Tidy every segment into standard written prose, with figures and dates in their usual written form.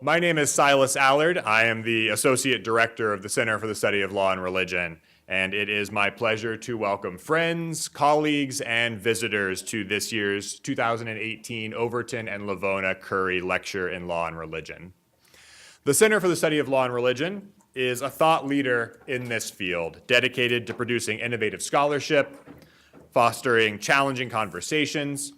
My name is Silas Allard. I am the Associate Director of the Center for the Study of Law and Religion, and it is my pleasure to welcome friends, colleagues, and visitors to this year's 2018 Overton and Livona Currie Lecture in Law and Religion. The Center for the Study of Law and Religion is a thought leader in this field, dedicated to producing innovative scholarship, fostering challenging conversations,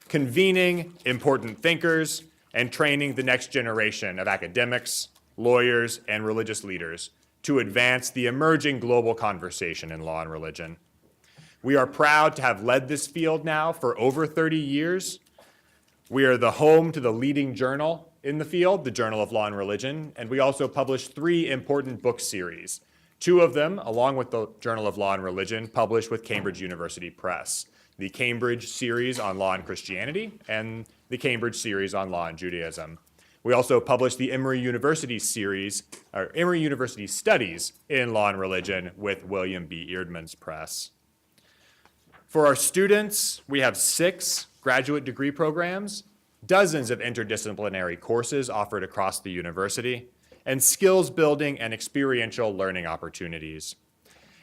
convening important thinkers, and training the next generation of academics, lawyers, and religious leaders to advance the emerging global conversation in law and religion. We are proud to have led this field now for over 30 years. We are the home to the leading journal in the field, the Journal of Law and Religion, and we also publish 3 important book series. 2 of them, along with the Journal of Law and Religion, published with Cambridge University Press. The Cambridge series on law and Christianity, and the Cambridge series on law and Judaism. We also published the Emory University series, or Emory University Studies in Law and Religion with William B. Eerdmans Press. For our students, we have 6 graduate degree programs, dozens of interdisciplinary courses offered across the university, and skills building and experiential learning opportunities.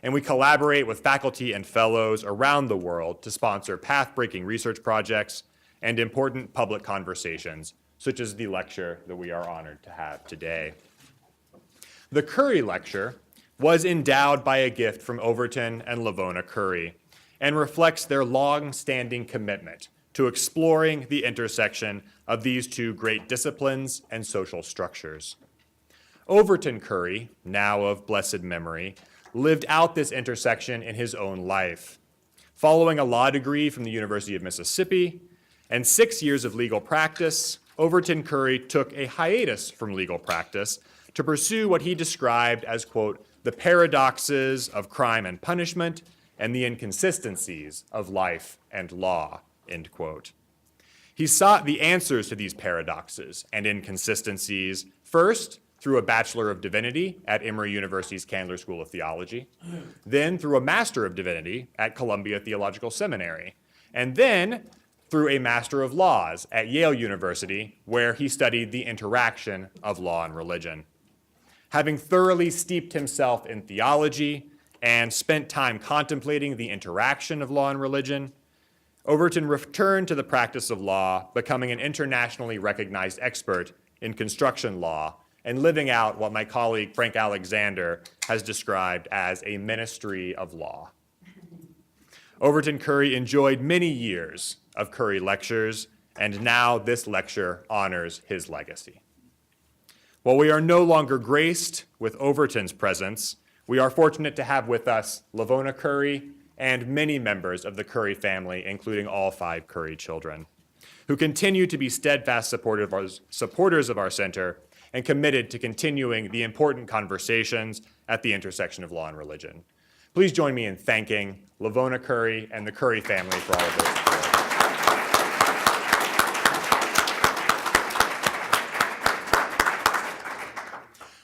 And we collaborate with faculty and fellows around the world to sponsor path-breaking research projects and important public conversations, such as the lecture that we are honored to have today. The Currie Lecture was endowed by a gift from Overton and Livona Currie and reflects their long-standing commitment to exploring the intersection of these 2 great disciplines and social structures. Overton Currie, now of blessed memory, lived out this intersection in his own life. Following a law degree from the University of Mississippi and 6 years of legal practice, Overton Currie took a hiatus from legal practice to pursue what he described as, quote, the paradoxes of crime and punishment and the inconsistencies of life and law, end quote. He sought the answers to these paradoxes and inconsistencies first through a Bachelor of Divinity at Emory University's Candler School of Theology, then through a Master of Divinity at Columbia Theological Seminary, and then through a Master of Laws at Yale University, where he studied the interaction of law and religion. Having thoroughly steeped himself in theology and spent time contemplating the interaction of law and religion, Overton returned to the practice of law, becoming an internationally recognized expert in construction law and living out what my colleague Frank Alexander has described as a ministry of law. Overton Currie enjoyed many years of Currie Lectures, and now this lecture honors his legacy. While we are no longer graced with Overton's presence, we are fortunate to have with us Livona Currie and many members of the Currie family, including all 5 Currie children, who continue to be steadfast supporters of our center and committed to continuing the important conversations at the intersection of law and religion. Please join me in thanking Livona Currie and the Currie family for all of their support.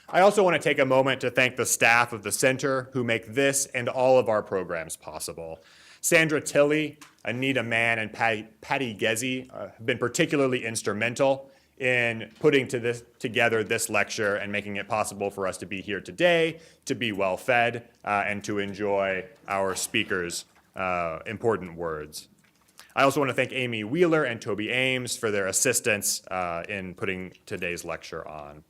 I also want to take a moment to thank the staff of the center who make this and all of our programs possible. Sandra Tilley, Anita Mann, and Patty Gezzi have been particularly instrumental in putting together this lecture and making it possible for us to be here today, to be well fed, and to enjoy our speakers' important words. I also want to thank Amy Wheeler and Toby Ames for their assistance in putting today's lecture on.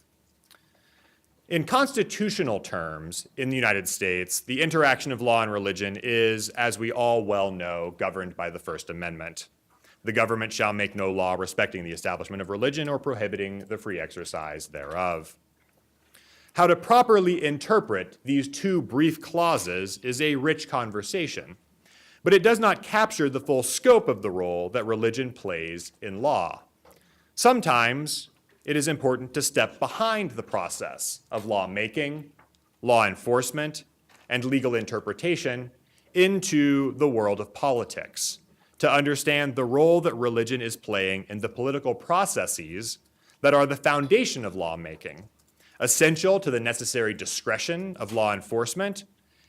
In constitutional terms, in the United States, the interaction of law and religion is, as we all well know, governed by the First Amendment. The government shall make no law respecting the establishment of religion or prohibiting the free exercise thereof. How to properly interpret these 2 brief clauses is a rich conversation, but it does not capture the full scope of the role that religion plays in law. Sometimes it is important to step behind the process of lawmaking, law enforcement, and legal interpretation into the world of politics to understand the role that religion is playing in the political processes that are the foundation of lawmaking, essential to the necessary discretion of law enforcement,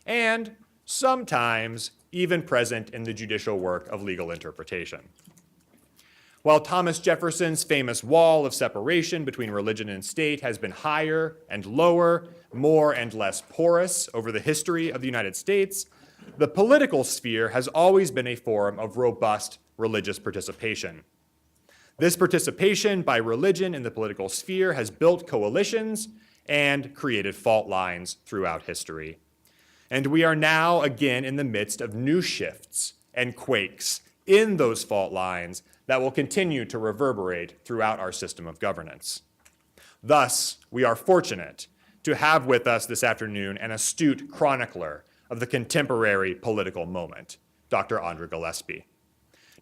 and sometimes even present in the judicial work of legal interpretation. While Thomas Jefferson's famous wall of separation between religion and state has been higher and lower, more and less porous over the history of the United States, the political sphere has always been a forum of robust religious participation. This participation by religion in the political sphere has built coalitions and created fault lines throughout history. And we are now again in the midst of new shifts and quakes in those fault lines that will continue to reverberate throughout our system of governance. Thus, we are fortunate to have with us this afternoon an astute chronicler of the contemporary political moment, Dr. Andra Gillespie.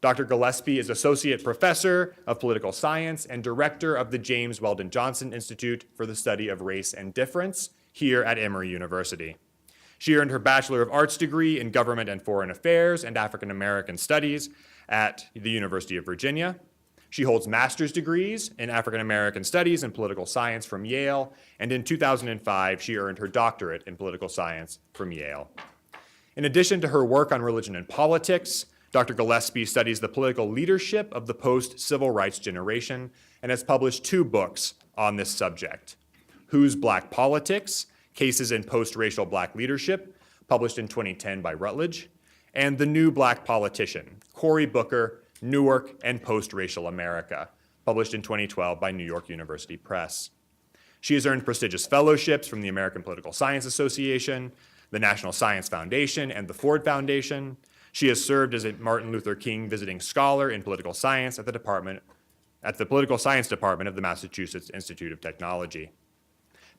Dr. Gillespie is Associate Professor of Political Science and Director of the James Weldon Johnson Institute for the Study of Race and Difference here at Emory University. She earned her Bachelor of Arts degree in Government and Foreign Affairs and African American Studies at the University of Virginia. She holds master's degrees in African American Studies and Political Science from Yale, and in 2005, she earned her doctorate in Political Science from Yale. In addition to her work on religion and politics, Dr. Gillespie studies the political leadership of the post-civil rights generation and has published 2 books on this subject. Who's Black Politics? Cases in Post-Racial Black Leadership, published in 2010 by Routledge, and The New Black Politician, Cory Booker, Newark, and Post-Racial America, published in 2012 by New York University Press. She has earned prestigious fellowships from the American Political Science Association, the National Science Foundation, and the Ford Foundation. She has served as a Martin Luther King Visiting Scholar in Political Science at the Political Science Department of the Massachusetts Institute of Technology.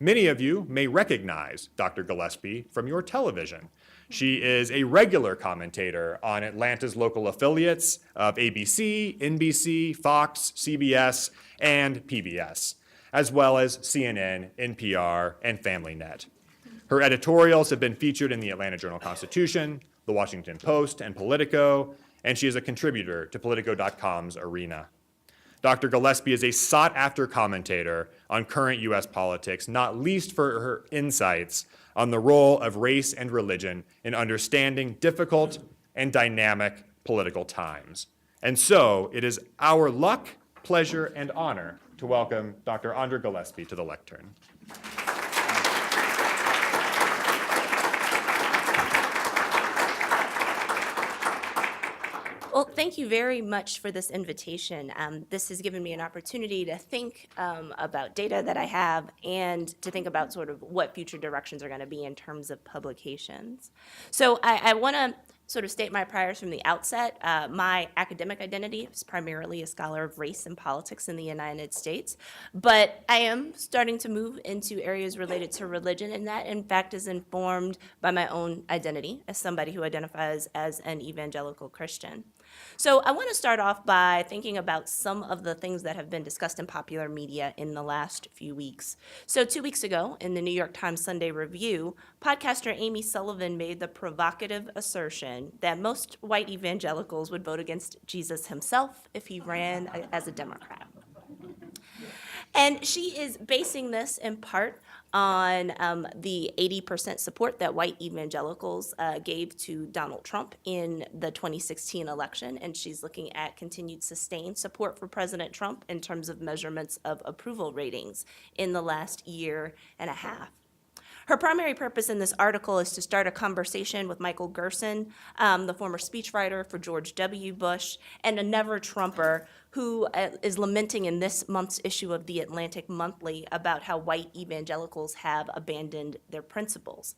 Many of you may recognize Dr. Gillespie from your television. She is a regular commentator on Atlanta's local affiliates of ABC, NBC, Fox, CBS, and PBS, as well as CNN, NPR, and FamilyNet. Her editorials have been featured in the Atlanta Journal-Constitution, the Washington Post, and Politico, and she is a contributor to Politico.com's Arena. Dr. Gillespie is a sought-after commentator on current U.S. politics, not least for her insights on the role of race and religion in understanding difficult and dynamic political times. And so it is our luck, pleasure, and honor to welcome Dr. Andra Gillespie to the lectern. Well, thank you very much for this invitation. This has given me an opportunity to think about data that I have and to think about sort of what future directions are going to be in terms of publications. So I want to sort of state my priors from the outset. My academic identity is primarily a scholar of race and politics in the United States, but I am starting to move into areas related to religion, and that in fact is informed by my own identity as somebody who identifies as an evangelical Christian. So I want to start off by thinking about some of the things that have been discussed in popular media in the last few weeks. So 2 weeks ago, in the New York Times Sunday Review, podcaster Amy Sullivan made the provocative assertion that most white evangelicals would vote against Jesus himself if he ran as a Democrat. And she is basing this in part on the 80% support that white evangelicals gave to Donald Trump in the 2016 election, and she's looking at continued sustained support for President Trump in terms of measurements of approval ratings in the last year and a half. Her primary purpose in this article is to start a conversation with Michael Gerson, the former speechwriter for George W. Bush, and a never-Trumper who is lamenting in this month's issue of The Atlantic Monthly about how white evangelicals have abandoned their principles.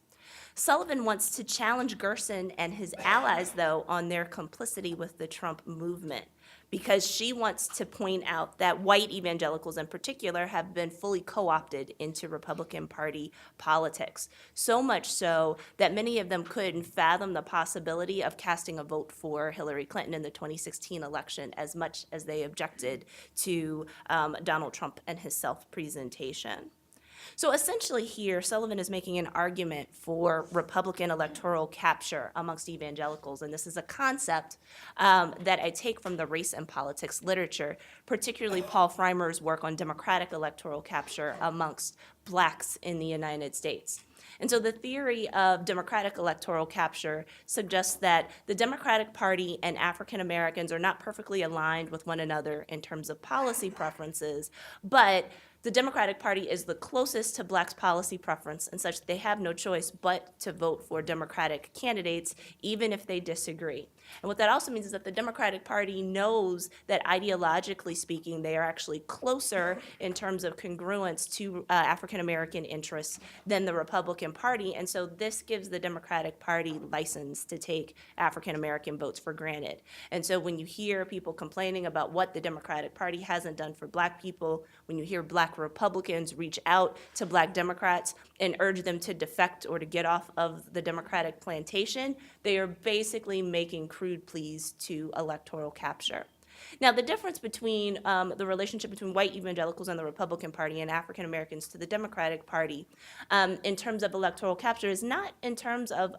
Sullivan wants to challenge Gerson and his allies, though, on their complicity with the Trump movement, because she wants to point out that white evangelicals in particular have been fully co-opted into Republican Party politics, so much so that many of them couldn't fathom the possibility of casting a vote for Hillary Clinton in the 2016 election as much as they objected to Donald Trump and his self-presentation. So essentially here, Sullivan is making an argument for Republican electoral capture amongst evangelicals, and this is a concept that I take from the race and politics literature, particularly Paul Freimer's work on Democratic electoral capture amongst blacks in the United States. And so the theory of Democratic electoral capture suggests that the Democratic Party and African Americans are not perfectly aligned with one another in terms of policy preferences, but the Democratic Party is the closest to blacks' policy preference, and such they have no choice but to vote for Democratic candidates, even if they disagree. And what that also means is that the Democratic Party knows that ideologically speaking, they are actually closer in terms of congruence to African American interests than the Republican Party, and so this gives the Democratic Party license to take African American votes for granted. And so when you hear people complaining about what the Democratic Party hasn't done for black people, when you hear black Republicans reach out to black Democrats and urge them to defect or to get off of the Democratic plantation, they are basically making crude pleas to electoral capture. Now, the difference between the relationship between white evangelicals and the Republican Party and African Americans to the Democratic Party in terms of electoral capture is not in terms of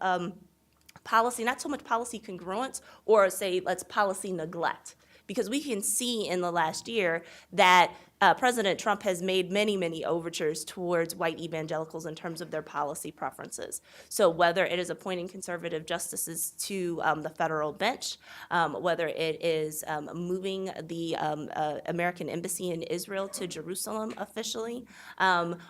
policy, not so much policy congruence or say, let's policy neglect. Because we can see in the last year that President Trump has made many, many overtures towards white evangelicals in terms of their policy preferences. So whether it is appointing conservative justices to the federal bench, whether it is moving the American embassy in Israel to Jerusalem officially,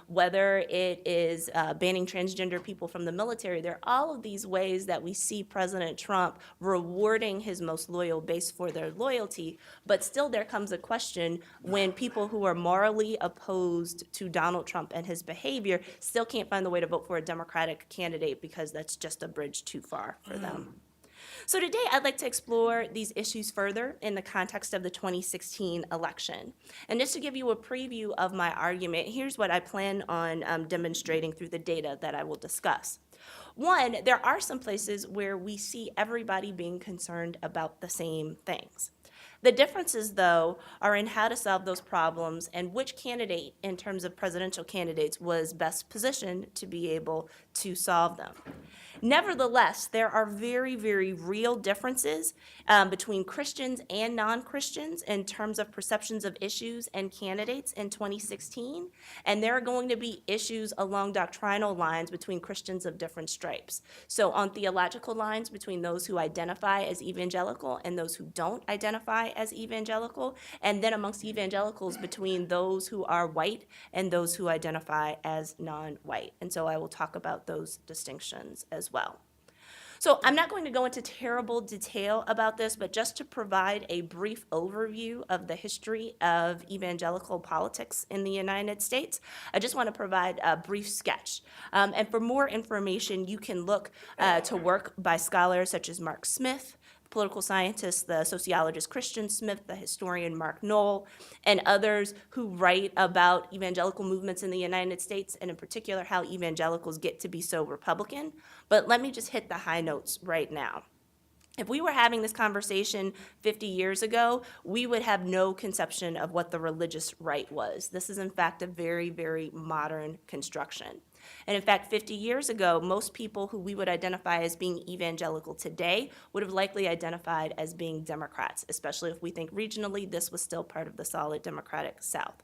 whether it is banning transgender people from the military, there are all of these ways that we see President Trump rewarding his most loyal base for their loyalty, but still there comes a question when people who are morally opposed to Donald Trump and his behavior still can't find the way to vote for a Democratic candidate because that's just a bridge too far for them. So today I'd like to explore these issues further in the context of the 2016 election. And just to give you a preview of my argument, here's what I plan on demonstrating through the data that I will discuss. One, there are some places where we see everybody being concerned about the same things. The differences, though, are in how to solve those problems and which candidate, in terms of presidential candidates, was best positioned to be able to solve them. Nevertheless, there are very, very real differences between Christians and non-Christians in terms of perceptions of issues and candidates in 2016, and there are going to be issues along doctrinal lines between Christians of different stripes. So on theological lines between those who identify as evangelical and those who don't identify as evangelical, and then amongst evangelicals between those who are white and those who identify as non-white. And so I will talk about those distinctions as well. So I'm not going to go into terrible detail about this, but just to provide a brief overview of the history of evangelical politics in the United States, I just want to provide a brief sketch. And for more information, you can look to work by scholars such as Mark Smith, political scientist, the sociologist Christian Smith, the historian Mark Knoll, and others who write about evangelical movements in the United States, and in particular how evangelicals get to be so Republican. But let me just hit the high notes right now. If we were having this conversation 50 years ago, we would have no conception of what the religious right was. This is, in fact, a very, very modern construction. And in fact, 50 years ago, most people who we would identify as being evangelical today would have likely identified as being Democrats, especially if we think regionally this was still part of the solid Democratic South.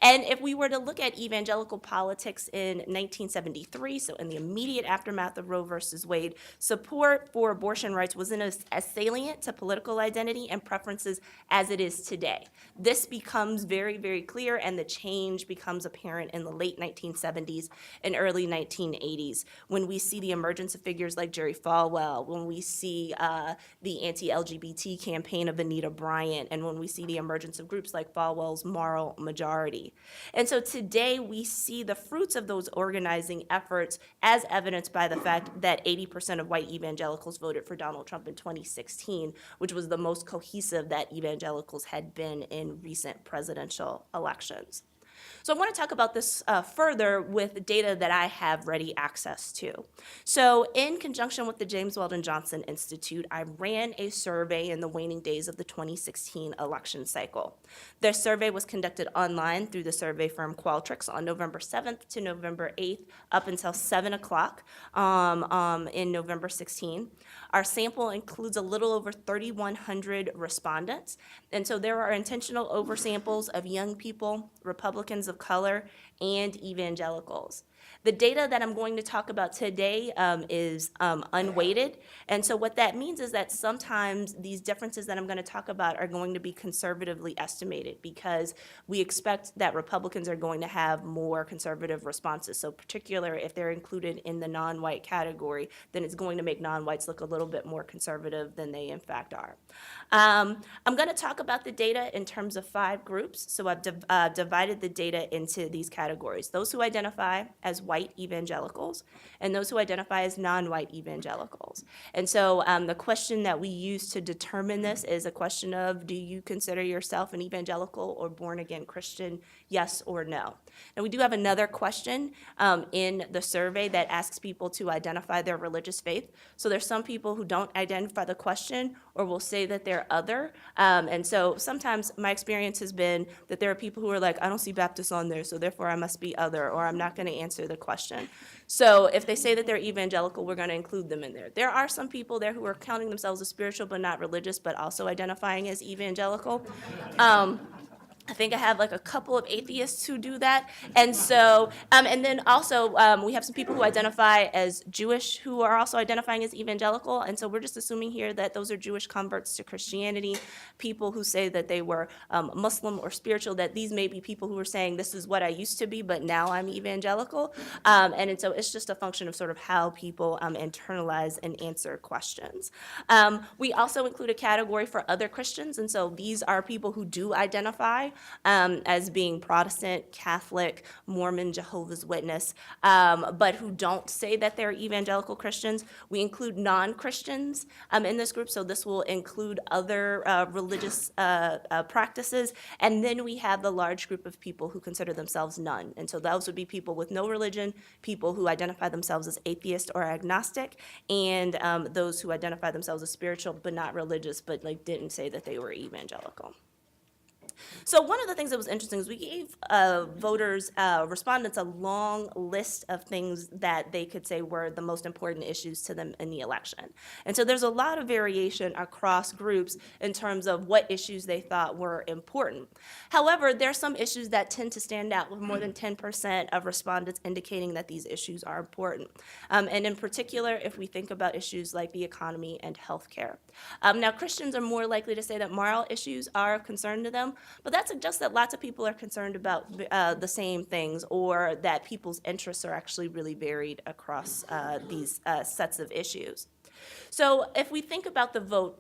And if we were to look at evangelical politics in 1973, so in the immediate aftermath of Roe versus Wade, support for abortion rights wasn't as salient to political identity and preferences as it is today. This becomes very, very clear, and the change becomes apparent in the late 1970s and early 1980s when we see the emergence of figures like Jerry Falwell, when we see the anti-LGBT campaign of Anita Bryant, and when we see the emergence of groups like Falwell's Moral Majority. And so today we see the fruits of those organizing efforts as evidenced by the fact that 80% of white evangelicals voted for Donald Trump in 2016, which was the most cohesive that evangelicals had been in recent presidential elections. So I want to talk about this further with data that I have ready access to. So in conjunction with the James Weldon Johnson Institute, I ran a survey in the waning days of the 2016 election cycle. Their survey was conducted online through the survey firm Qualtrics on November 7th to November 8th, up until 7 o'clock in November 16. Our sample includes a little over 3,100 respondents, and so there are intentional oversamples of young people, Republicans of color, and evangelicals. The data that I'm going to talk about today is unweighted, and so what that means is that sometimes these differences that I'm going to talk about are going to be conservatively estimated because we expect that Republicans are going to have more conservative responses. So particularly if they're included in the non-white category, then it's going to make non-whites look a little bit more conservative than they in fact are. I'm going to talk about the data in terms of 5 groups. So I've divided the data into these categories: those who identify as white evangelicals and those who identify as non-white evangelicals. And so the question that we use to determine this is a question of, do you consider yourself an evangelical or born-again Christian, yes or no? And we do have another question in the survey that asks people to identify their religious faith. So there's some people who don't identify the question or will say that they're other. And so sometimes my experience has been that there are people who are like, I don't see Baptists on there, so therefore I must be other, or I'm not going to answer the question. So if they say that they're evangelical, we're going to include them in there. There are some people there who are counting themselves as spiritual but not religious, but also identifying as evangelical. I think I have like a couple of atheists who do that. And so, and then also we have some people who identify as Jewish who are also identifying as evangelical. And so we're just assuming here that those are Jewish converts to Christianity, people who say that they were Muslim or spiritual, that these may be people who are saying this is what I used to be, but now I'm evangelical. And so it's just a function of sort of how people internalize and answer questions. We also include a category for other Christians. And so these are people who do identify as being Protestant, Catholic, Mormon, Jehovah's Witness, but who don't say that they're evangelical Christians. We include non-Christians in this group, so this will include other religious practices. And then we have the large group of people who consider themselves none. And so those would be people with no religion, people who identify themselves as atheist or agnostic, and those who identify themselves as spiritual but not religious, but like didn't say that they were evangelical. So one of the things that was interesting is we gave respondents, a long list of things that they could say were the most important issues to them in the election. And so there's a lot of variation across groups in terms of what issues they thought were important. However, there are some issues that tend to stand out, with more than 10% of respondents indicating that these issues are important. And in particular, if we think about issues like the economy and healthcare. Now, Christians are more likely to say that moral issues are of concern to them, but that suggests that lots of people are concerned about the same things, or that people's interests are actually really varied across these sets of issues. So if we think about the vote,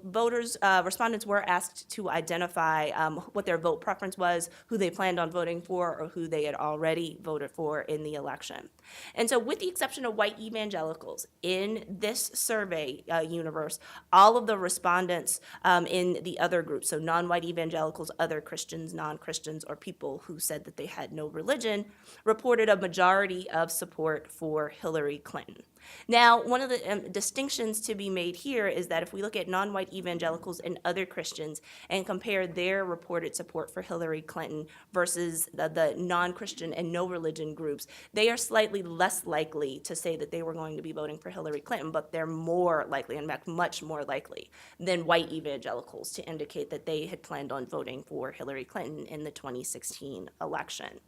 respondents were asked to identify what their vote preference was, who they planned on voting for, or who they had already voted for in the election. And so with the exception of white evangelicals, in this survey universe, all of the respondents in the other groups, so non-white evangelicals, other Christians, non-Christians, or people who said that they had no religion, reported a majority of support for Hillary Clinton. Now, one of the distinctions to be made here is that if we look at non-white evangelicals and other Christians and compare their reported support for Hillary Clinton versus the non-Christian and no religion groups, they are slightly less likely to say that they were going to be voting for Hillary Clinton, but they're more likely, in fact, much more likely than white evangelicals to indicate that they had planned on voting for Hillary Clinton in the 2016 election.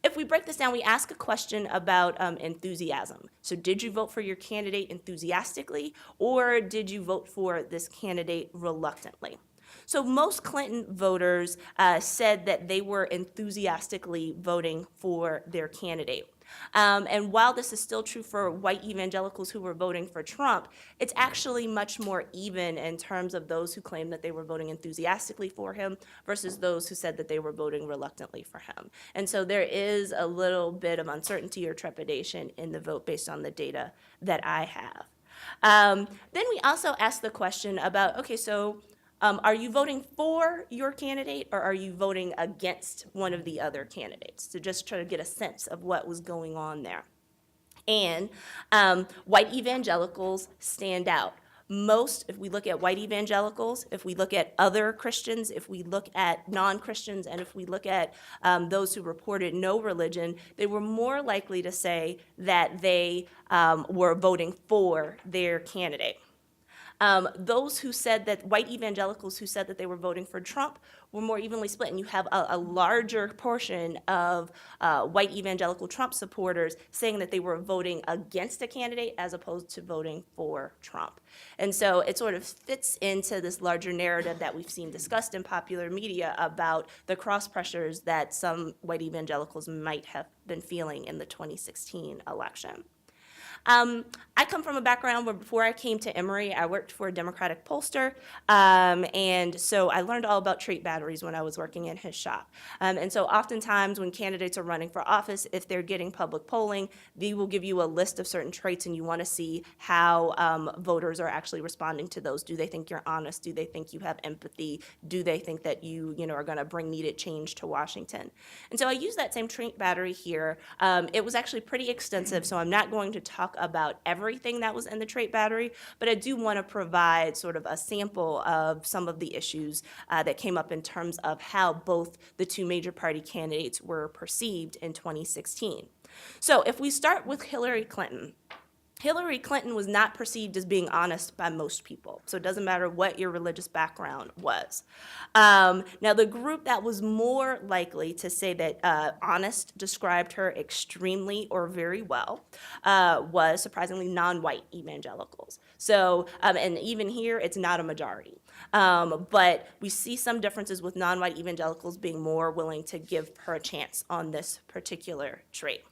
If we break this down, we ask a question about enthusiasm. So did you vote for your candidate enthusiastically, or did you vote for this candidate reluctantly? So most Clinton voters said that they were enthusiastically voting for their candidate. And while this is still true for white evangelicals who were voting for Trump, it's actually much more even in terms of those who claim that they were voting enthusiastically for him versus those who said that they were voting reluctantly for him. And so there is a little bit of uncertainty or trepidation in the vote based on the data that I have. Then we also asked the question about, okay, so Are you voting for your candidate, or are you voting against one of the other candidates? To just try to get a sense of what was going on there. And white evangelicals stand out. Most, if we look at white evangelicals, if we look at other Christians, if we look at non-Christians, and if we look at those who reported no religion, they were more likely to say that they were voting for their candidate. Those who said that, white evangelicals who said that they were voting for Trump, were more evenly split, and you have a larger portion of white evangelical Trump supporters saying that they were voting against a candidate as opposed to voting for Trump. And so it sort of fits into this larger narrative that we've seen discussed in popular media about the cross pressures that some white evangelicals might have been feeling in the 2016 election. I come from a background where before I came to Emory, I worked for a Democratic pollster, and so I learned all about trait batteries when I was working in his shop. And so oftentimes when candidates are running for office, if they're getting public polling, they will give you a list of certain traits, and you want to see how voters are actually responding to those. Do they think you're honest? Do they think you have empathy? Do they think that you are going to bring needed change to Washington? And so I use that same trait battery here. It was actually pretty extensive, so I'm not going to talk about everything that was in the trait battery, but I do want to provide sort of a sample of some of the issues that came up in terms of how both the two major party candidates were perceived in 2016. So if we start with Hillary Clinton, Hillary Clinton was not perceived as being honest by most people, so it doesn't matter what your religious background was. Now, the group that was more likely to say that honest described her extremely or very well was surprisingly non-white evangelicals. So, and even here, it's not a majority. But we see some differences with non-white evangelicals being more willing to give her a chance on this particular trait.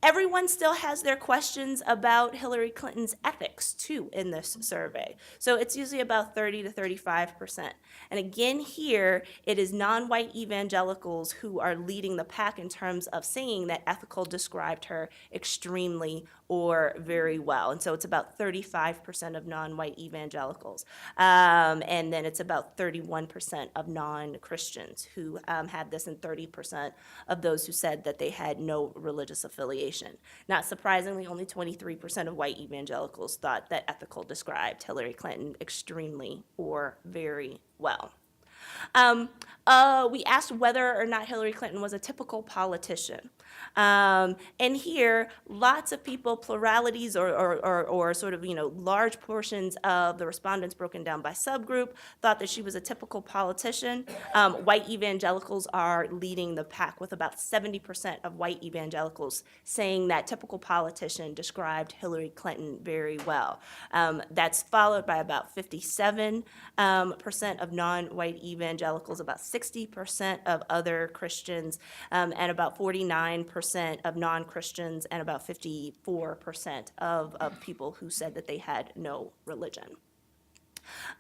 Everyone still has their questions about Hillary Clinton's ethics, too, in this survey. So it's usually about 30 to 35%. And again, here, it is non-white evangelicals who are leading the pack in terms of saying that ethical described her extremely or very well. And so it's about 35% of non-white evangelicals. And then it's about 31% of non-Christians who had this, and 30% of those who said that they had no religious affiliation. Not surprisingly, only 23% of white evangelicals thought that ethical described Hillary Clinton extremely or very well. We asked whether or not Hillary Clinton was a typical politician. And here, lots of people, pluralities or sort of, large portions of the respondents broken down by subgroup thought that she was a typical politician. White evangelicals are leading the pack with about 70% of white evangelicals saying that typical politician described Hillary Clinton very well. That's followed by about 57% of non-white evangelicals, about 60% of other Christians, and about 49% of non-Christians, and about 54% of people who said that they had no religion.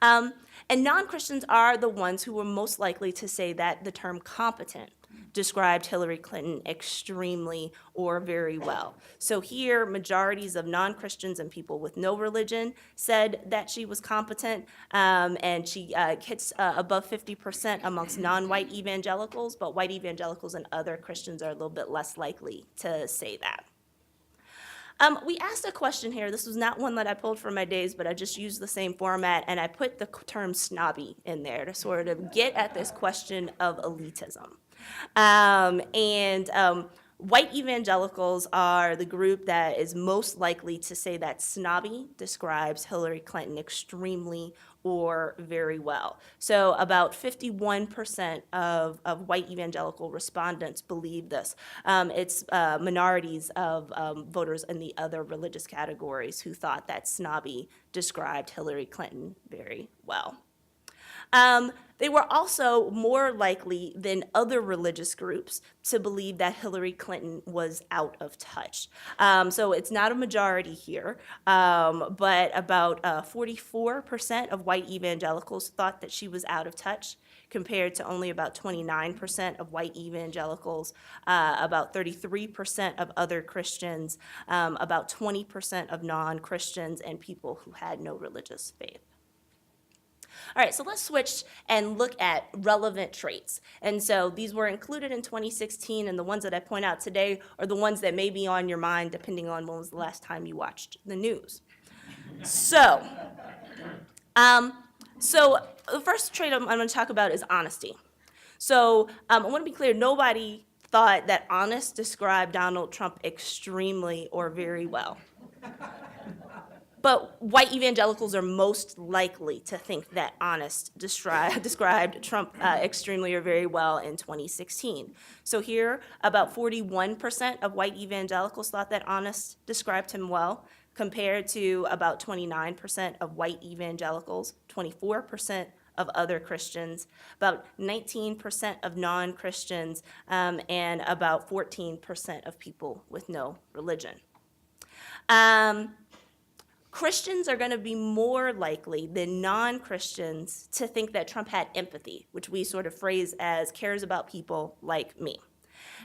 And non-Christians are the ones who were most likely to say that the term competent described Hillary Clinton extremely or very well. So here, majorities of non-Christians and people with no religion said that she was competent, and she hits above 50% amongst non-white evangelicals, but white evangelicals and other Christians are a little bit less likely to say that. We asked a question here. This was not one that I pulled from my days, but I just used the same format, and I put the term snobby in there to sort of get at this question of elitism. White evangelicals are the group that is most likely to say that snobby describes Hillary Clinton extremely or very well. So about 51% of white evangelical respondents believe this. It's minorities of voters in the other religious categories who thought that snobby described Hillary Clinton very well. They were also more likely than other religious groups to believe that Hillary Clinton was out of touch. So it's not a majority here, but about 44% of white evangelicals thought that she was out of touch, compared to only about 29% of white evangelicals, about 33% of other Christians, about 20% of non-Christians, and people who had no religious faith. All right, so let's switch and look at relevant traits. And so these were included in 2016, and the ones that I point out today are the ones that may be on your mind depending on when was the last time you watched the news. So, the first trait I'm going to talk about is honesty. So I want to be clear, nobody thought that honest described Donald Trump extremely or very well. But white evangelicals are most likely to think that honest described Trump extremely or very well in 2016. So here, about 41% of white evangelicals thought that honest described him well, compared to about 29% of white evangelicals, 24% of other Christians, about 19% of non-Christians, and about 14% of people with no religion. Christians are going to be more likely than non-Christians to think that Trump had empathy, which we sort of phrase as cares about people like me.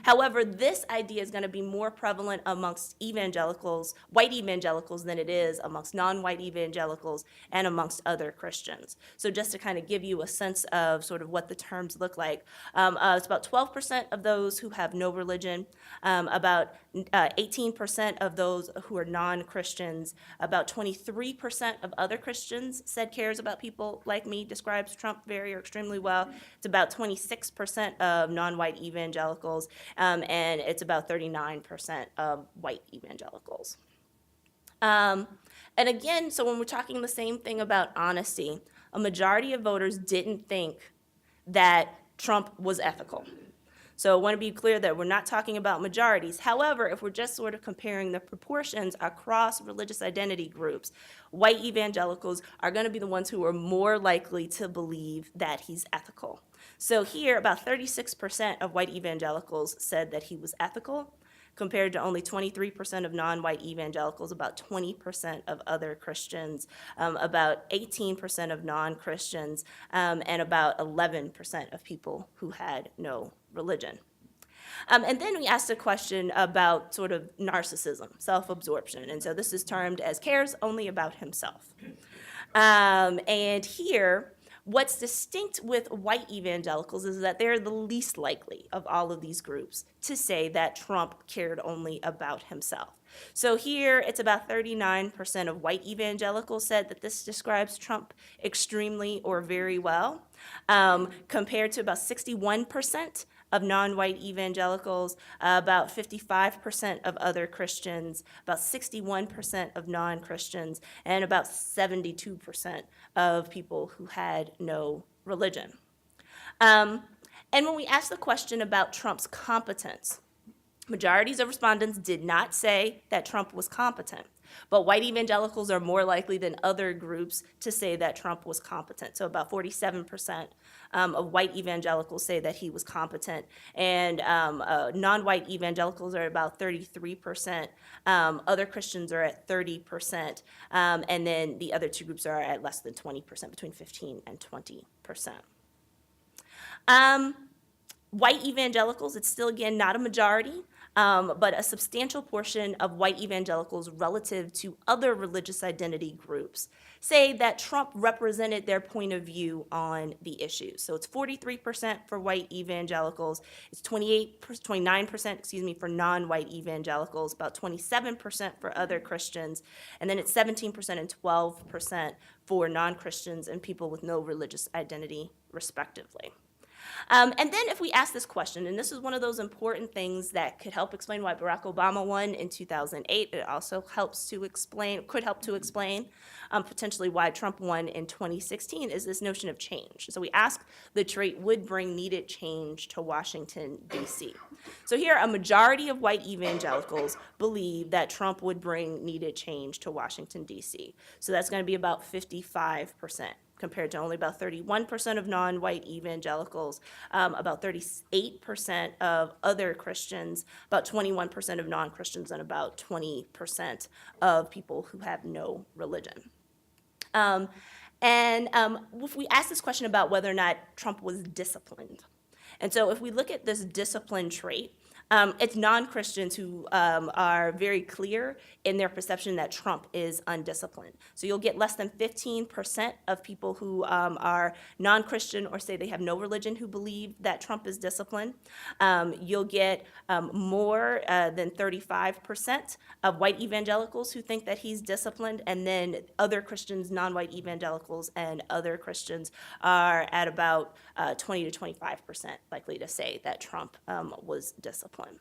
However, this idea is going to be more prevalent amongst evangelicals, white evangelicals, than it is amongst non-white evangelicals and amongst other Christians. So just to kind of give you a sense of sort of what the terms look like, it's about 12% of those who have no religion, about 18% of those who are non-Christians, about 23% of other Christians said cares about people like me, describes Trump very or extremely well. It's about 26% of non-white evangelicals, and it's about 39% of white evangelicals. And again, so when we're talking the same thing about honesty, a majority of voters didn't think that Trump was ethical. So I want to be clear that we're not talking about majorities. However, if we're just sort of comparing the proportions across religious identity groups, white evangelicals are going to be the ones who are more likely to believe that he's ethical. So here, about 36% of white evangelicals said that he was ethical, compared to only 23% of non-white evangelicals, about 20% of other Christians, about 18% of non-Christians, and about 11% of people who had no religion. And then we asked a question about sort of narcissism, self-absorption. And so this is termed as cares only about himself. And here, what's distinct with white evangelicals is that they're the least likely of all of these groups to say that Trump cared only about himself. So here, it's about 39% of white evangelicals said that this describes Trump extremely or very well, compared to about 61% of non-white evangelicals, about 55% of other Christians, about 61% of non-Christians, and about 72% of people who had no religion. And when we asked the question about Trump's competence, majorities of respondents did not say that Trump was competent, but white evangelicals are more likely than other groups to say that Trump was competent. So about 47% of white evangelicals say that he was competent, and non-white evangelicals are about 33%. Other Christians are at 30%, and then the other two groups are at less than 20%, between 15 and 20%. White evangelicals, it's still, again, not a majority, but a substantial portion of white evangelicals relative to other religious identity groups say that Trump represented their point of view on the issue. So it's 43% for white evangelicals, it's 29% for non-white evangelicals, about 27% for other Christians, and then it's 17% and 12% for non-Christians and people with no religious identity, respectively. And then if we ask this question, and this is one of those important things that could help explain why Barack Obama won in 2008, it also could help to explain potentially why Trump won in 2016, is this notion of change. So we ask the trait would bring needed change to Washington, D.C. So here, a majority of white evangelicals believe that Trump would bring needed change to Washington, D.C. So that's going to be about 55%. Compared to only about 31% of non-white evangelicals, about 38% of other Christians, about 21% of non-Christians, and about 20% of people who have no religion. If we ask this question about whether or not Trump was disciplined, and so if we look at this discipline trait, It's non-Christians who are very clear in their perception that Trump is undisciplined. So you'll get less than 15% of people who are non-Christian or say they have no religion who believe that Trump is disciplined. You'll get more than 35% of white evangelicals who think that he's disciplined, and then other Christians, non-white evangelicals, and other Christians are at about 20 to 25% likely to say that Trump was disciplined.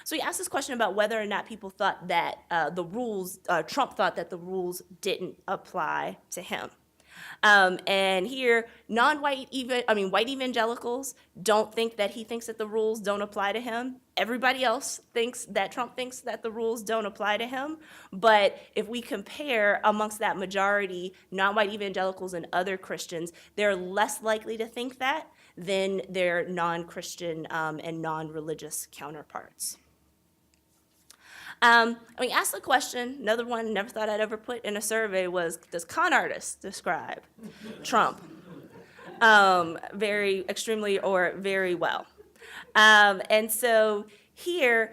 So he asked this question about whether or not people thought that Trump thought that the rules didn't apply to him. And here, white evangelicals don't think that he thinks that the rules don't apply to him. Everybody else thinks that Trump thinks that the rules don't apply to him. But if we compare amongst that majority, non-white evangelicals and other Christians, they're less likely to think that than their non-Christian and non-religious counterparts. We asked the question, another one never thought I'd ever put in a survey was, does con artists describe Trump extremely or very well? And so here,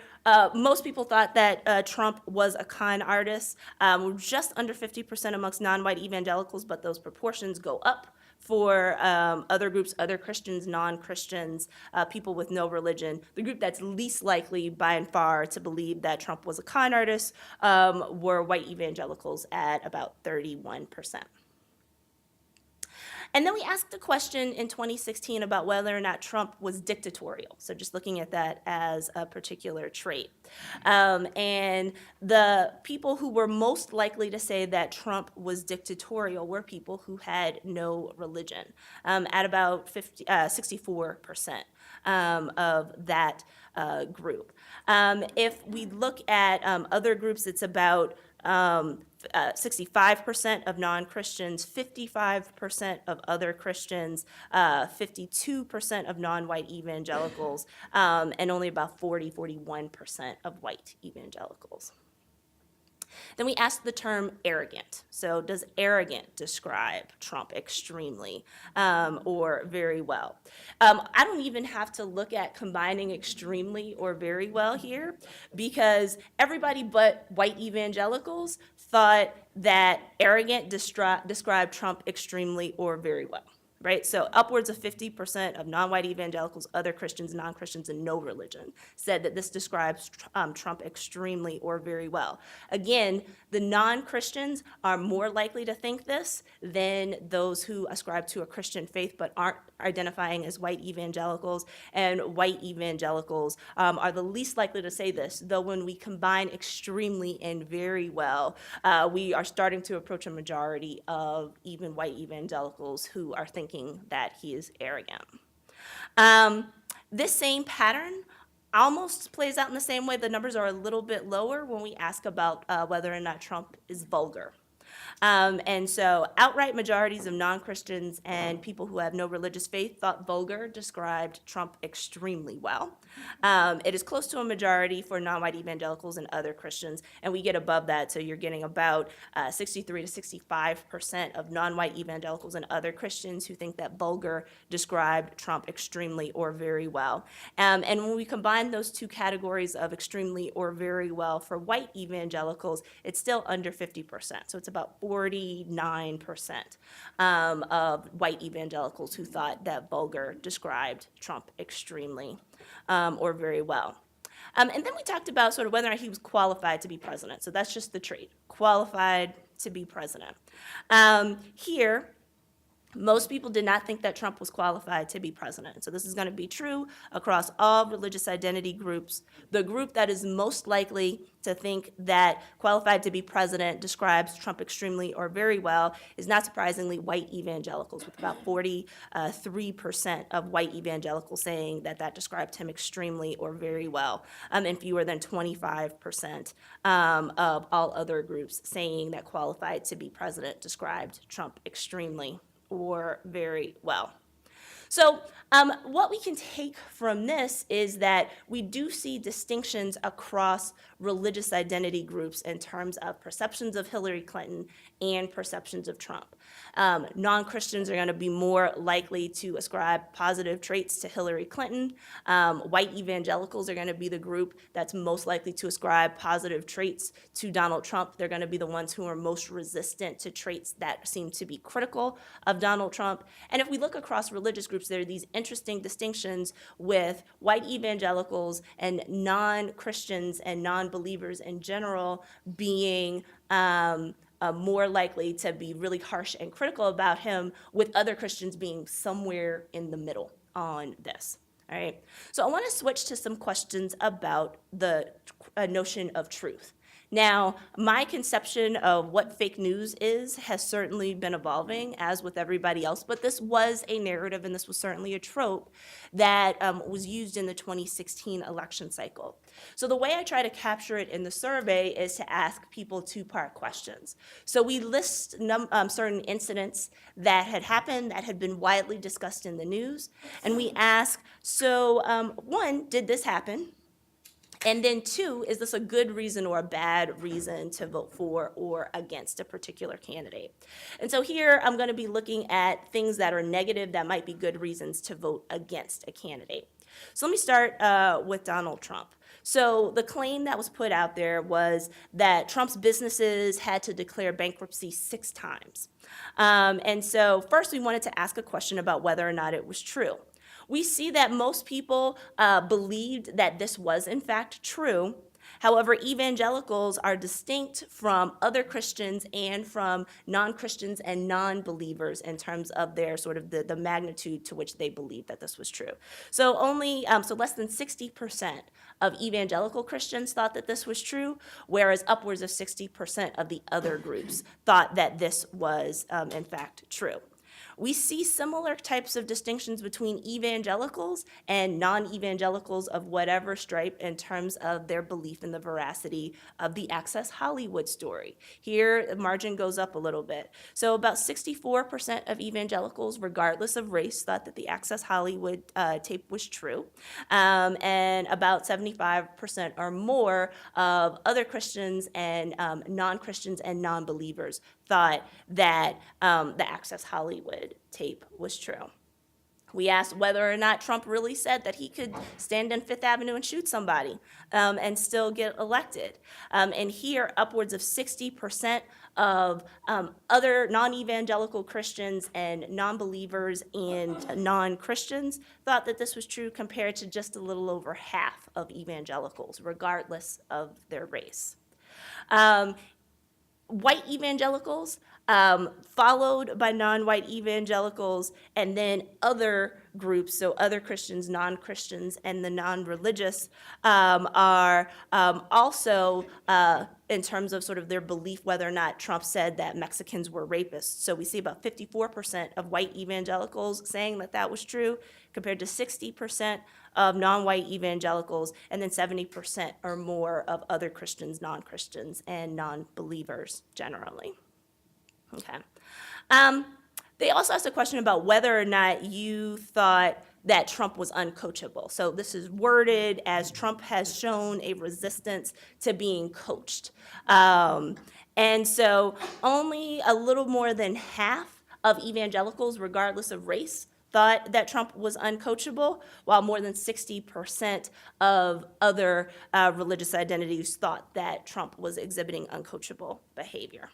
most people thought that Trump was a con artist, just under 50% amongst non-white evangelicals, but those proportions go up for other groups, other Christians, non-Christians, people with no religion. The group that's least likely by and far to believe that Trump was a con artist were white evangelicals at about 31%. And then we asked a question in 2016 about whether or not Trump was dictatorial. So just looking at that as a particular trait. And the people who were most likely to say that Trump was dictatorial were people who had no religion, at about 64% of that group. If we look at other groups, it's about 65% of non-Christians, 55% of other Christians, 52% of non-white evangelicals, and only about 41% of white evangelicals. Then we asked the term arrogant. So does arrogant describe Trump extremely or very well? I don't even have to look at combining extremely or very well here, because everybody but white evangelicals thought that arrogant described Trump extremely or very well. Right? So upwards of 50% of non-white evangelicals, other Christians, non-Christians, and no religion said that this describes Trump extremely or very well. Again, the non-Christians are more likely to think this than those who ascribe to a Christian faith but aren't identifying as white evangelicals, and white evangelicals are the least likely to say this, though when we combine extremely and very well, we are starting to approach a majority of even white evangelicals who are thinking that he is arrogant. This same pattern almost plays out in the same way. The numbers are a little bit lower when we ask about whether or not Trump is vulgar. And so outright majorities of non-Christians and people who have no religious faith thought vulgar described Trump extremely well. It is close to a majority for non-white evangelicals and other Christians, and we get above that, so you're getting about 63 to 65% of non-white evangelicals and other Christians who think that vulgar described Trump extremely or very well. And when we combine those two categories of extremely or very well for white evangelicals, it's still under 50%. So it's about 49% of white evangelicals who thought that vulgar described Trump extremely or very well. And then we talked about sort of whether or not he was qualified to be president. So that's just the trait, qualified to be president. Here, most people did not think that Trump was qualified to be president. So this is going to be true across all religious identity groups. The group that is most likely to think that qualified to be president describes Trump extremely or very well is, not surprisingly, white evangelicals, with about 43% of white evangelicals saying that that described him extremely or very well, and fewer than 25% of all other groups saying that qualified to be president described Trump extremely or very well. So what we can take from this is that we do see distinctions across religious identity groups in terms of perceptions of Hillary Clinton and perceptions of Trump. Non-Christians are going to be more likely to ascribe positive traits to Hillary Clinton. White evangelicals are going to be the group that's most likely to ascribe positive traits to Donald Trump. They're going to be the ones who are most resistant to traits that seem to be critical of Donald Trump. And if we look across religious groups, there are these interesting distinctions with white evangelicals and non-Christians and non-believers in general being more likely to be really harsh and critical about him, with other Christians being somewhere in the middle on this. All right, so I want to switch to some questions about the notion of truth. Now, my conception of what fake news is has certainly been evolving, as with everybody else, but this was a narrative and this was certainly a trope that was used in the 2016 election cycle. So the way I try to capture it in the survey is to ask people two-part questions. So we list certain incidents that had happened, that had been widely discussed in the news, and we ask, so one, did this happen? And then two, is this a good reason or a bad reason to vote for or against a particular candidate? And so here I'm going to be looking at things that are negative that might be good reasons to vote against a candidate. So let me start with Donald Trump. So the claim that was put out there was that Trump's businesses had to declare bankruptcy 6 times. And so first we wanted to ask a question about whether or not it was true. We see that most people believed that this was in fact true. However, evangelicals are distinct from other Christians and from non-Christians and non-believers in terms of their sort of the magnitude to which they believe that this was true. So less than 60% of evangelical Christians thought that this was true, whereas upwards of 60% of the other groups thought that this was in fact true. We see similar types of distinctions between evangelicals and non-evangelicals of whatever stripe in terms of their belief in the veracity of the Access Hollywood story. Here, the margin goes up a little bit. So about 64% of evangelicals, regardless of race, thought that the Access Hollywood tape was true. And about 75% or more of other Christians and non-Christians and non-believers thought that the Access Hollywood tape was true. We asked whether or not Trump really said that he could stand on Fifth Avenue and shoot somebody and still get elected. And here, upwards of 60% of other non-evangelical Christians and non-believers and non-Christians thought that this was true, compared to just a little over half of evangelicals, regardless of their race. White evangelicals, followed by non-white evangelicals, and then other groups, so other Christians, non-Christians, and the non-religious are also in terms of sort of their belief whether or not Trump said that Mexicans were rapists. So we see about 54% of white evangelicals saying that that was true, compared to 60% of non-white evangelicals, and then 70% or more of other Christians, non-Christians, and non-believers generally. Okay. They also asked a question about whether or not you thought that Trump was uncoachable. So this is worded as Trump has shown a resistance to being coached. And so only a little more than half of evangelicals, regardless of race, thought that Trump was uncoachable, while more than 60% of other religious identities thought that Trump was exhibiting uncoachable behavior.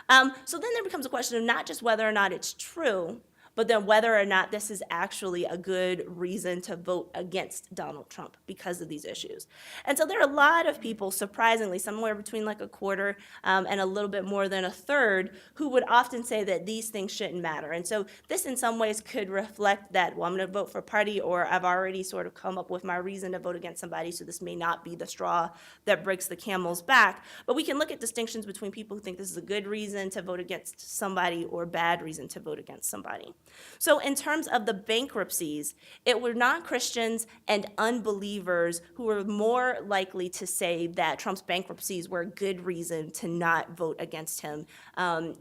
So then there becomes a question of not just whether or not it's true, but then whether or not this is actually a good reason to vote against Donald Trump because of these issues. And so there are a lot of people, surprisingly, somewhere between like a quarter and a little bit more than a third, who would often say that these things shouldn't matter. And so this in some ways could reflect that, well, I'm going to vote for party, or I've already sort of come up with my reason to vote against somebody, so this may not be the straw that breaks the camel's back. But we can look at distinctions between people who think this is a good reason to vote against somebody or bad reason to vote against somebody. So in terms of the bankruptcies, it were non-Christians and unbelievers who were more likely to say that Trump's bankruptcies were a good reason to not vote against him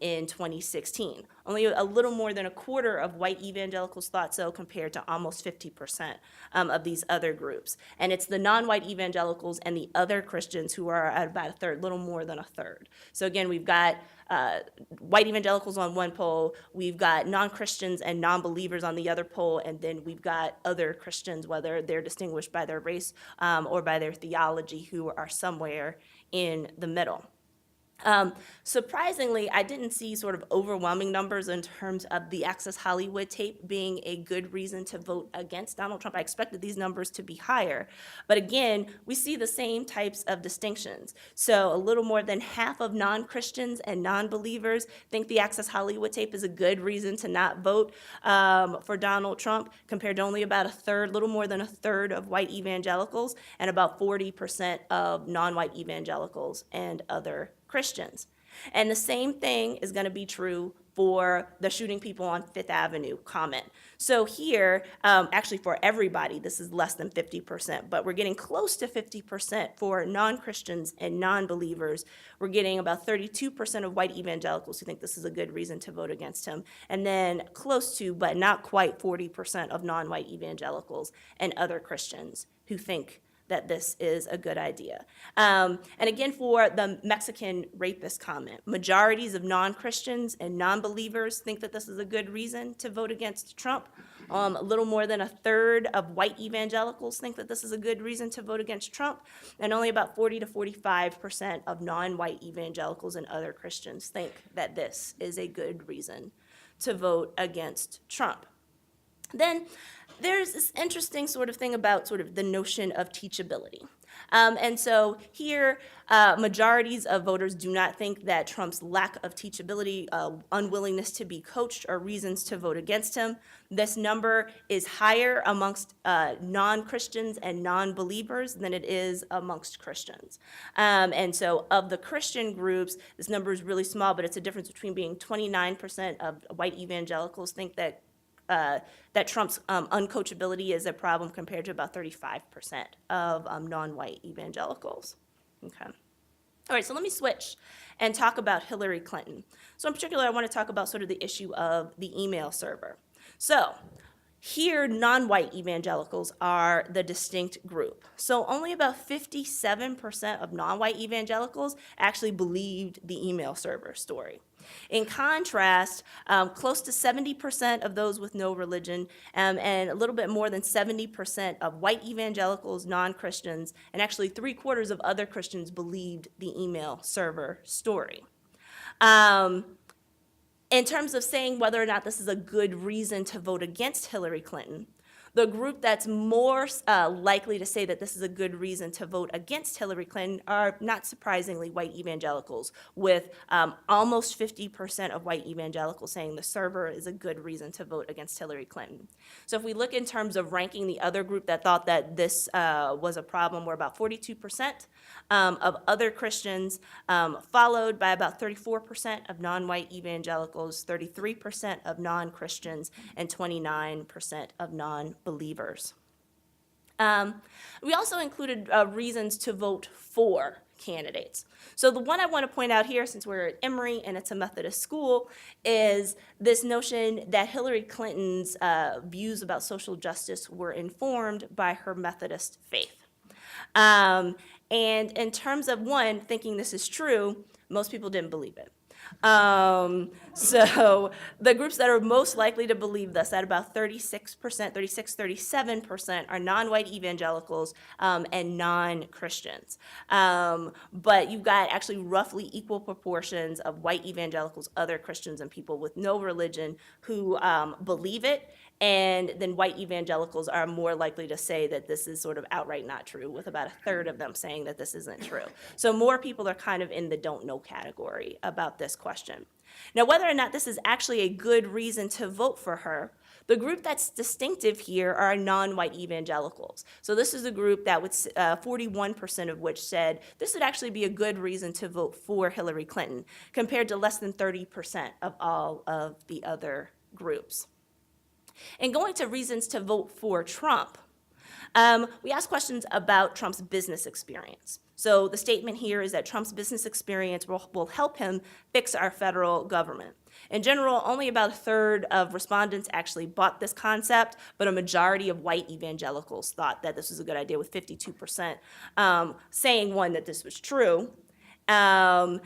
in 2016. Only a little more than a quarter of white evangelicals thought so, compared to almost 50% of these other groups. And it's the non-white evangelicals and the other Christians who are at about a third, little more than a third. So again, we've got white evangelicals on one poll, we've got non-Christians and non-believers on the other poll, and then we've got other Christians, whether they're distinguished by their race or by their theology, who are somewhere in the middle. Surprisingly, I didn't see sort of overwhelming numbers in terms of the Access Hollywood tape being a good reason to vote against Donald Trump. I expected these numbers to be higher. But again, we see the same types of distinctions. So a little more than half of non-Christians and non-believers think the Access Hollywood tape is a good reason to not vote for Donald Trump, compared to only about a third, little more than a third of white evangelicals, and about 40% of non-white evangelicals and other Christians. And the same thing is going to be true for the shooting people on Fifth Avenue comment. So here, actually for everybody, this is less than 50%, but we're getting close to 50% for non-Christians and non-believers. We're getting about 32% of white evangelicals who think this is a good reason to vote against him, and then close to, but not quite, 40% of non-white evangelicals and other Christians who think that this is a good idea. And again, for the Mexican rapist comment, majorities of non-Christians and non-believers think that this is a good reason to vote against Trump. A little more than a third of white evangelicals think that this is a good reason to vote against Trump, and only about 40 to 45% of non-white evangelicals and other Christians think that this is a good reason to vote against Trump. Then there's this interesting sort of thing about sort of the notion of teachability. And so here, majorities of voters do not think that Trump's lack of teachability, unwillingness to be coached, are reasons to vote against him. This number is higher amongst non-Christians and non-believers than it is amongst Christians. And so of the Christian groups, this number is really small, but it's a difference between being 29% of white evangelicals think that Trump's uncoachability is a problem, compared to about 35% of non-white evangelicals. Okay. All right, so let me switch and talk about Hillary Clinton. So in particular, I want to talk about sort of the issue of the email server. So here, non-white evangelicals are the distinct group. So only about 57% of non-white evangelicals actually believed the email server story. In contrast, close to 70% of those with no religion, and a little bit more than 70% of white evangelicals, non-Christians, and actually 3/4 of other Christians believed the email server story. In terms of saying whether or not this is a good reason to vote against Hillary Clinton, the group that's more likely to say that this is a good reason to vote against Hillary Clinton are, not surprisingly, white evangelicals, with almost 50% of white evangelicals saying the server is a good reason to vote against Hillary Clinton. So if we look in terms of ranking the other group that thought that this was a problem, we're about 42% of other Christians, followed by about 34% of non-white evangelicals, 33% of non-Christians, and 29% of non-believers. We also included reasons to vote for candidates. So the one I want to point out here, since we're at Emory and it's a Methodist school, is this notion that Hillary Clinton's views about social justice were informed by her Methodist faith. And in terms of, one, thinking this is true, most people didn't believe it. So the groups that are most likely to believe this, at about 37%, are non-white evangelicals and non-Christians. But you've got actually roughly equal proportions of white evangelicals, other Christians, and people with no religion who believe it. And then white evangelicals are more likely to say that this is sort of outright not true, with about a third of them saying that this isn't true. So more people are kind of in the don't know category about this question. Now, whether or not this is actually a good reason to vote for her, the group that's distinctive here are non-white evangelicals. So this is a group that would 41% of which said this would actually be a good reason to vote for Hillary Clinton, compared to less than 30% of all of the other groups. And going to reasons to vote for Trump, we asked questions about Trump's business experience. So the statement here is that Trump's business experience will help him fix our federal government. In general, only about a third of respondents actually bought this concept, but a majority of white evangelicals thought that this was a good idea, with 52% saying, one, that this was true, and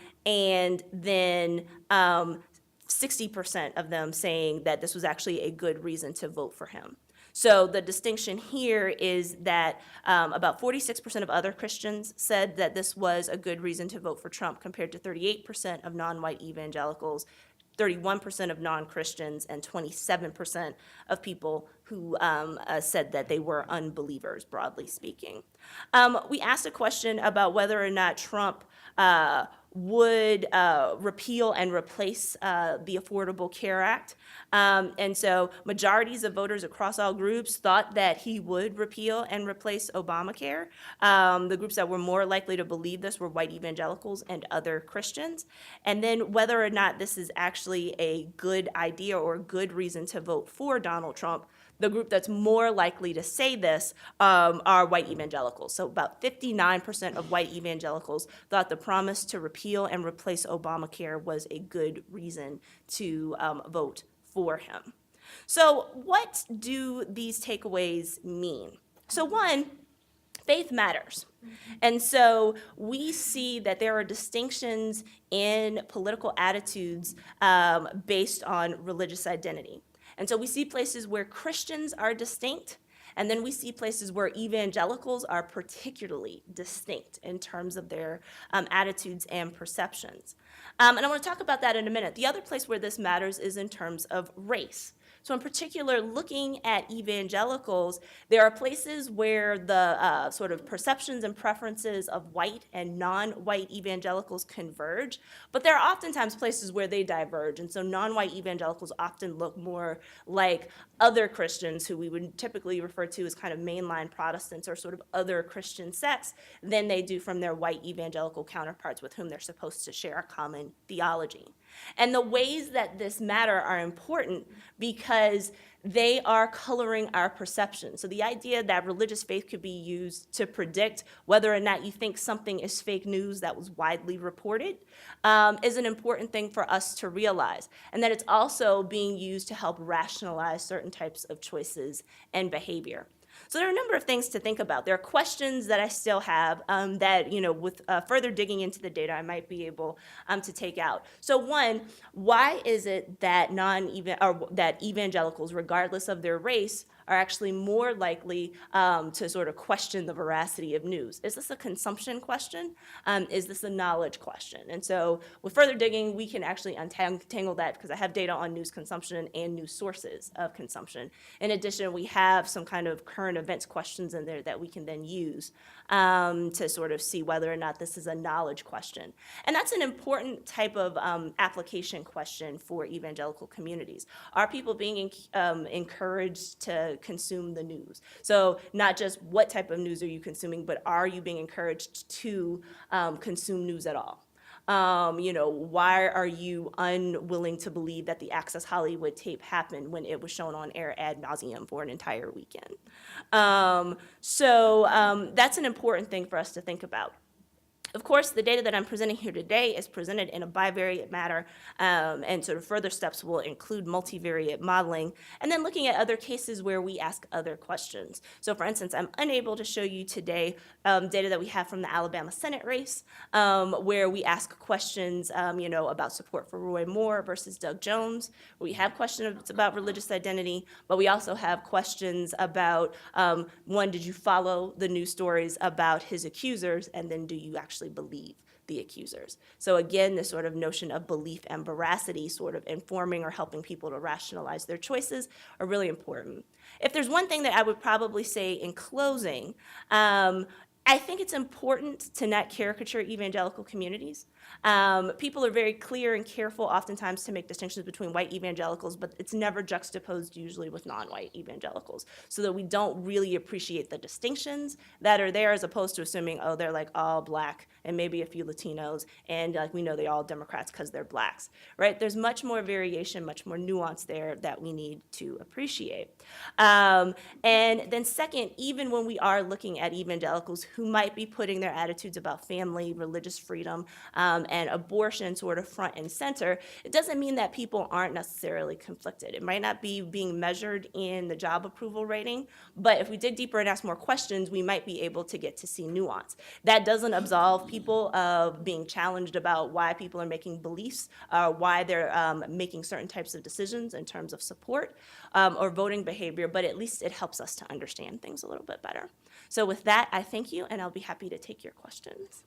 then 60% of them saying that this was actually a good reason to vote for him. So the distinction here is that about 46% of other Christians said that this was a good reason to vote for Trump, compared to 38% of non-white evangelicals, 31% of non-Christians, and 27% of people who said that they were unbelievers, broadly speaking. We asked a question about whether or not Trump would repeal and replace the Affordable Care Act. And so majorities of voters across all groups thought that he would repeal and replace Obamacare. The groups that were more likely to believe this were white evangelicals and other Christians. And then whether or not this is actually a good idea or a good reason to vote for Donald Trump, the group that's more likely to say this are white evangelicals. So about 59% of white evangelicals thought the promise to repeal and replace Obamacare was a good reason to vote for him. So what do these takeaways mean? So one, faith matters. And so we see that there are distinctions in political attitudes based on religious identity. And so we see places where Christians are distinct, and then we see places where evangelicals are particularly distinct in terms of their attitudes and perceptions. And I want to talk about that in a minute. The other place where this matters is in terms of race. So in particular, looking at evangelicals, there are places where the sort of perceptions and preferences of white and non-white evangelicals converge, but there are oftentimes places where they diverge. And so non-white evangelicals often look more like other Christians, who we would typically refer to as kind of mainline Protestants or sort of other Christian sects, than they do from their white evangelical counterparts with whom they're supposed to share a common theology. And the ways that this matter are important because they are coloring our perception. So the idea that religious faith could be used to predict whether or not you think something is fake news that was widely reported is an important thing for us to realize. And that it's also being used to help rationalize certain types of choices and behavior. So there are a number of things to think about. There are questions that I still have that, with further digging into the data, I might be able to take out. So one, why is it that that evangelicals, regardless of their race, are actually more likely to sort of question the veracity of news? Is this a consumption question? Is this a knowledge question? And so with further digging, we can actually untangle that, because I have data on news consumption and news sources of consumption. In addition, we have some kind of current events questions in there that we can then use to sort of see whether or not this is a knowledge question. And that's an important type of application question for evangelical communities. Are people being encouraged to consume the news? So not just what type of news are you consuming, but are you being encouraged to consume news at all? Why are you unwilling to believe that the Access Hollywood tape happened when it was shown on air ad nauseum for an entire weekend? So that's an important thing for us to think about. Of course, the data that I'm presenting here today is presented in a bivariate manner, and sort of further steps will include multivariate modeling, and then looking at other cases where we ask other questions. So for instance, I'm unable to show you today data that we have from the Alabama Senate race, where we ask questions about support for Roy Moore versus Doug Jones. We have questions about religious identity, but we also have questions about, one, did you follow the news stories about his accusers, and then do you actually believe the accusers? So again, this sort of notion of belief and veracity sort of informing or helping people to rationalize their choices are really important. If there's one thing that I would probably say in closing, I think it's important to not caricature evangelical communities. People are very clear and careful oftentimes to make distinctions between white evangelicals, but it's never juxtaposed usually with non-white evangelicals, so that we don't really appreciate the distinctions that are there, as opposed to assuming, oh, they're like all black and maybe a few Latinos, and like we know they're all Democrats because they're blacks, right? There's much more variation, much more nuance there that we need to appreciate. And then second, even when we are looking at evangelicals who might be putting their attitudes about family, religious freedom, and abortion sort of front and center, it doesn't mean that people aren't necessarily conflicted. It might not be being measured in the job approval rating, but if we dig deeper and ask more questions, we might be able to get to see nuance. That doesn't absolve people of being challenged about why people are making beliefs, why they're making certain types of decisions in terms of support or voting behavior, but at least it helps us to understand things a little bit better. So with that, I thank you, and I'll be happy to take your questions.